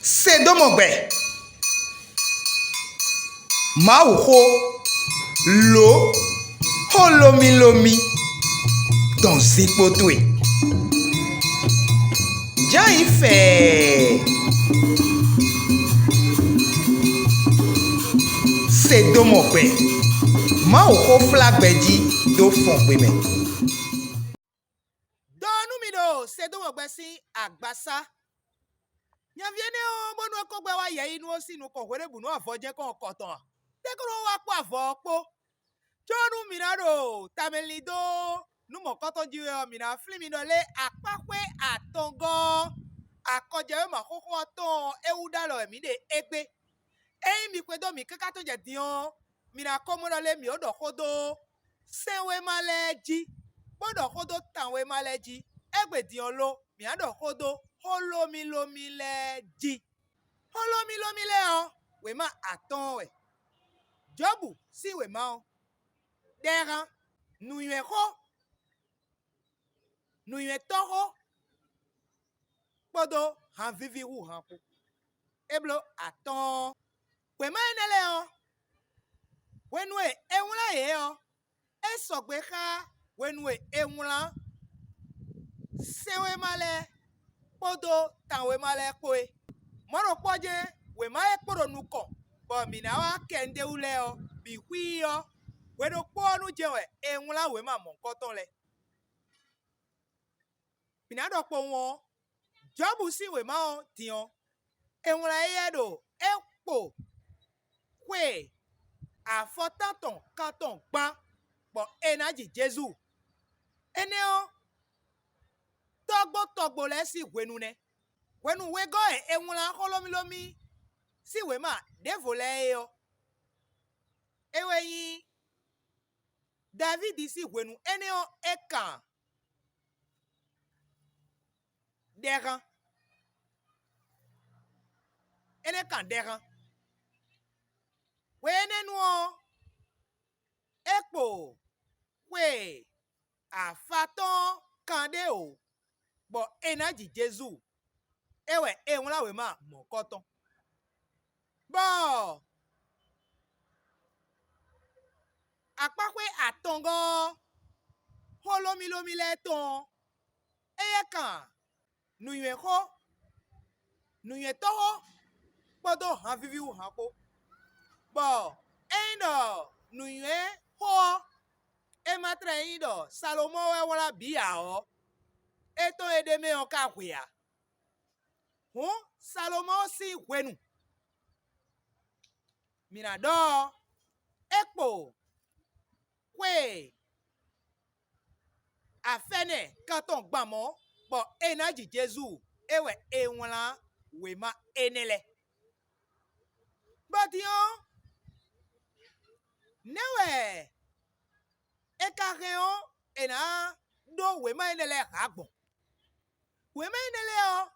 Sedomogbe Mauho Lo Holomilomi Dans Zipotwe Jaife Sedomogbe Mauho Flagbeji Do Fongbeme Donumido Sedomogbe si Agbasa Nyaviene o bonu ekogbe wa ye inu osi nu ko hwere bunu avoje kon koton. Tekoro wa po avokpo. Jonu mirado tamelido nu mo koton jiwe o mina flimi do le apakwe atongo. Akoje ma koko aton eudalo mi de egbe. Eyin mi kwedo mi kaka to je dion. Mina komodo le mi odo kodo. Senwe maleji. Bodo kodo tanwe maleji. Egbe dion lo mi ado kodo. Holomilomi le di. Holomilomi le o. We ma aton we. Jobu si we ma o. Deran. Nuye ko. Nuye toho. Podo han vivi wu han po. Eblo aton. We ma enele o. Wenwe enwula ye o. Esogbe ka. Wenwe enwula. Sewe male. Podo tanwe male koe. Moro poje we ma ekporo nuko. Bo mina wa kende ule o. Bi hui o. We do po nu jewe. Enwula we ma monkoton le. Mina do po won. Jobu si we ma o dion. Enwula ye do. Ekpo. Kwe. Afotaton katon gban. Bo enaji Jesu. Ene o. Togbo le si wenu ne. Wenu we go enwula holomilomi. Si we ma devole yo. Ewe yi. David si wenu ene o ekan. Deran. Ene kan deran. We ene nu o. Ekpo. We. Afaton kande o. Bo enaji Jesu. Ewe enwula we ma monkoton. Bo. Apakwe atongo. Holomilomi le ton. Eye kan. Nuye ko. Nuye toho. Podo han vivi u han po. Bo. Endo. Nuye ho. E matre indo. Salomo we wala biya o. Eto edeme o ka kwea. Salomo si wenu. Minado. Ekpo. Kwe. Afene katon gbamo. Bo enaji Jesu. Ewe enwala we ma enele. But yo. Newe. Ekareon ena do we ma enele ragbon. We ma enele o.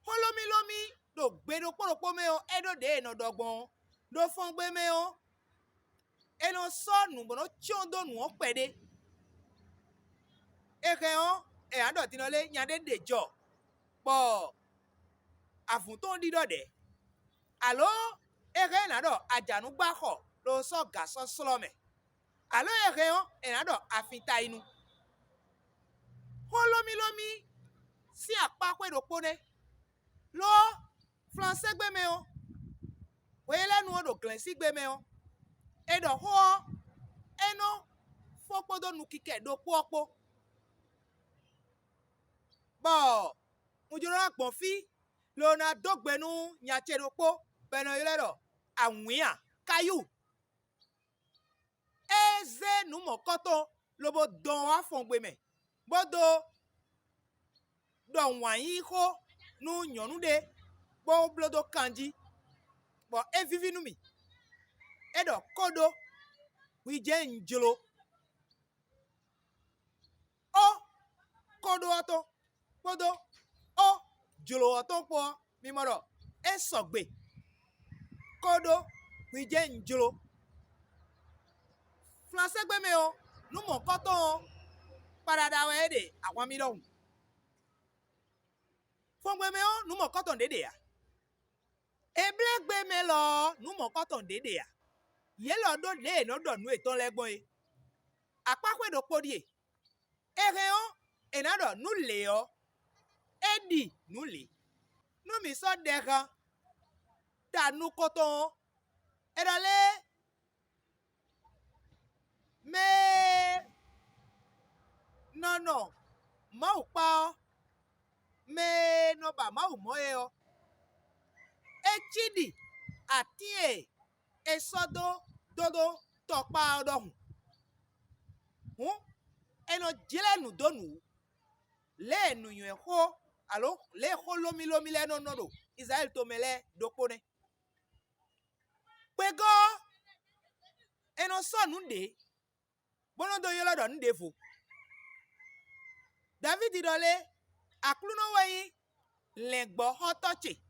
Holomilomi do gbedo poropo me o edo de no dogbon. Do fongbe me o. Eno so nu bono chondo nu o pede. Ekeon e ado tinole nyade dejo. Bo afunton dido de. Alo eke na do ajanu gbako lo so gaso slome. Alo ekeon e na do afinta inu. Holomilomi si apakwe do pone. Lo français gbe me o. Wele nu do glensi gbe me o. Edo ho eno fopodo nu kike do popo. Bo mujoro agbon fi lo na dogbenu nyache do po beno ile do awin kayu. Eze nu mokoto lo bo don wa fongbe me. Bodo don wan yi ho nu nyonu de bo blodo kanji. Bo evivi nu mi. Edo kodo wije njolo. O kodo ato. Kodo o jolo ato po mi moro. Esogbe. Kodo wije njolo. Français gbe me o. Nu mo koton. Parada we de awon mi lohun. Fongbe me o nu mo koton dede ya. Eblegbe me lo nu mo koton dede ya. Ye lo do le no do nu eton legbon e. Apakwe do podie. Ere o enado nu le o. Edi nu le. Nu mi so dega. Ta nu koton. Edale me no mau pa me no ba mau moe o. Echidi atie esodo dodo tokpa odohun. Eno jile nu donu le nu yun ho alo le ho lomi le no do Israel to mele dopone. Pego eno so nu de bono do yelo do nde fo. David dole akluno wayi legbo hotoche.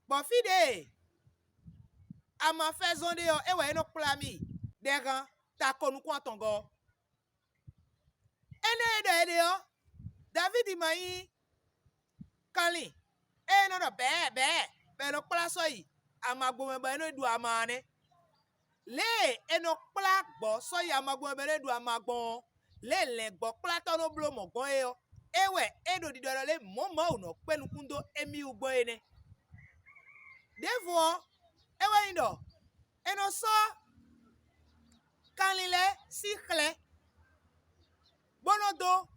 Bon fide ama fezonde yo ewe eno plami degan ta konu kwa tongo. Ede yo David mayi kali eno do be no kpla so yi amagbo me ba eno du amane le eno kpla gbo so yi amagbo me eno du amagbo le gbo kpla to no blo mo gbon e yo ewe edo di do le momo no penu kundo emi ugbo ene devo ewe indo eno so kanile si khle bonodo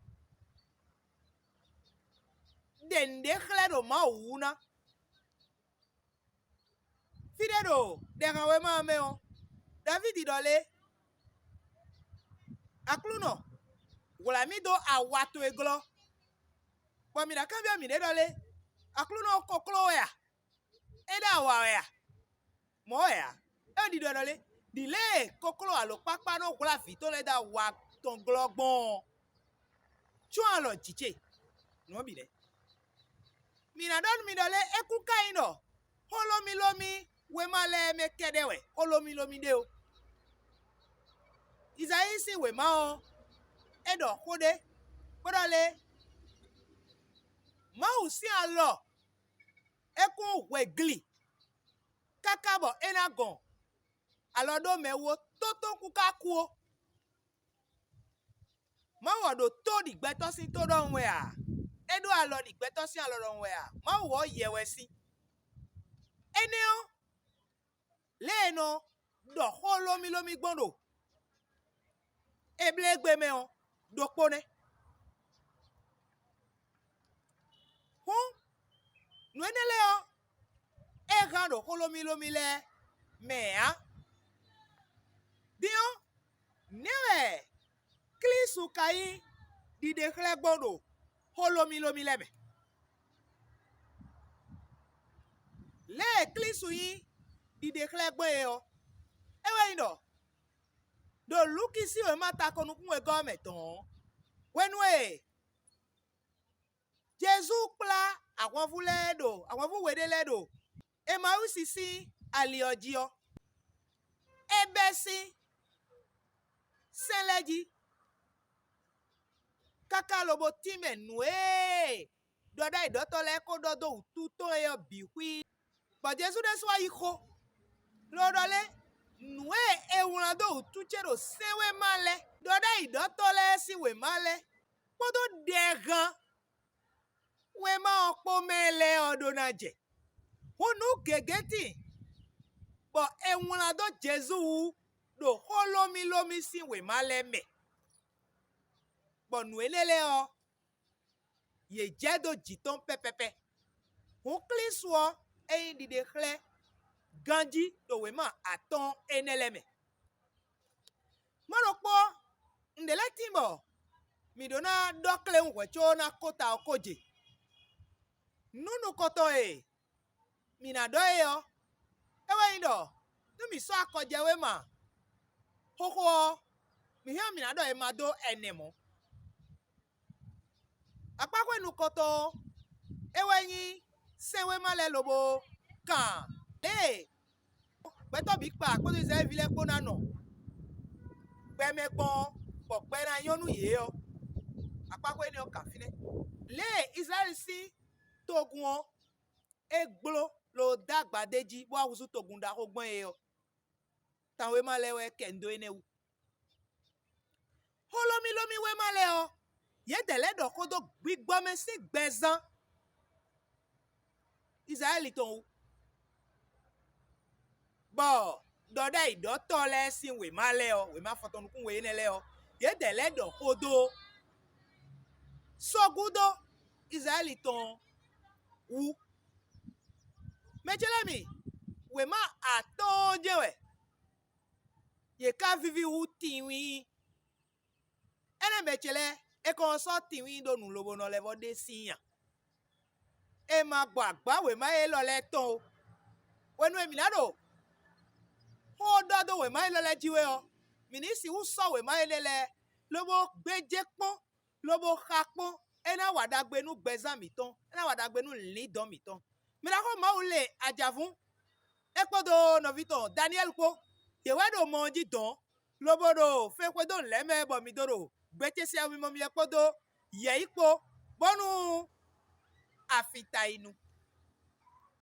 dende khle do ma una fidedo dega we ma me o David dole akluno wala mi do awato eglo bo mi da kan bi mi de dole akluno koklo ya eda wa ya mo ya e di dole dile koklo alo papa no kula fi to le da wa ton glogbon chu alo chiche no bi de mi na don mi dole eku kaino holomi we male me kedewe holomi de o Isaí si we ma o edo kode bodole ma usi alo eku wegli kakabo enagon alodo mewo toto kukaku o ma wodo to di gbeto si to don we a edo alo di gbeto si alo don we a ma wo yewe si eneo leno do holomi gbondo eblegbe me o dopone nu enele o egan do holomi le mea dio newe klisu kai di de khle gbondo holomi le me le klisu yi di de khle gbo e o ewe indo do luki si we mata konu kun we government on wenu e Jesu kpla àwọn fuledo àwọn fu wedeledo e ma usisi aliojio ebesi seleji kaka lobo time nue doda idotole ko dodo ututo eyo bihui but Jesu deswa iko lodole nue ewunado utuchero sewe male doda idotole si we male podo degan we ma okpo mele odonaje hunu gegeti bo ewunado Jesu do holomi si we male me bo nu elele o ye jedo jiton pepepe hu klisuo eyin dide khle ganji do we ma aton eneleme morokpo ndele timbo midona dokle nwecho na kota okoje nunu koto e mina do e yo ewe indo nu mi so akoje we ma hoho mi hia mina do e ma do enemo apakwe nu koto ewe yin sewe male lobo kan beto bi pa ko se vile ko na no gbemegbon pope na yonu ye o apakwe ni o ka fine le Israel si togun eglo lo dagba deji bo awusu togun da ko gbon e o tan we ma le we kendo ene wu holomi lomi we ma le o ye dele do ko do gbigbo me si gbezan Israeli ton bo doda idoto le sin we ma le o we ma fotonu kun we ne le o ye dele do ko do sogudo Israeli ton wu Mechelemi, we ma atonje we. Ye ka vivi wu tiwi. Ene mechele, e kon so tiwi do nu lobo no levo de sinya. E ma gbagba we ma e lo le ton. We nu e minado. Ho do we ma e lo le jiwe o. Minisi wu so we ma e le lobo gbeje pon, lobo khapon. Ena wadagbe nu gbezan miton. Ena wadagbe nu lidon miton. Mirako maule ajavun ekpodo novito Daniel ko yewedo monji don lobodo fekwedo leme bo midoro gbetesi awi momi ekpodo ye ipo bonu afita inu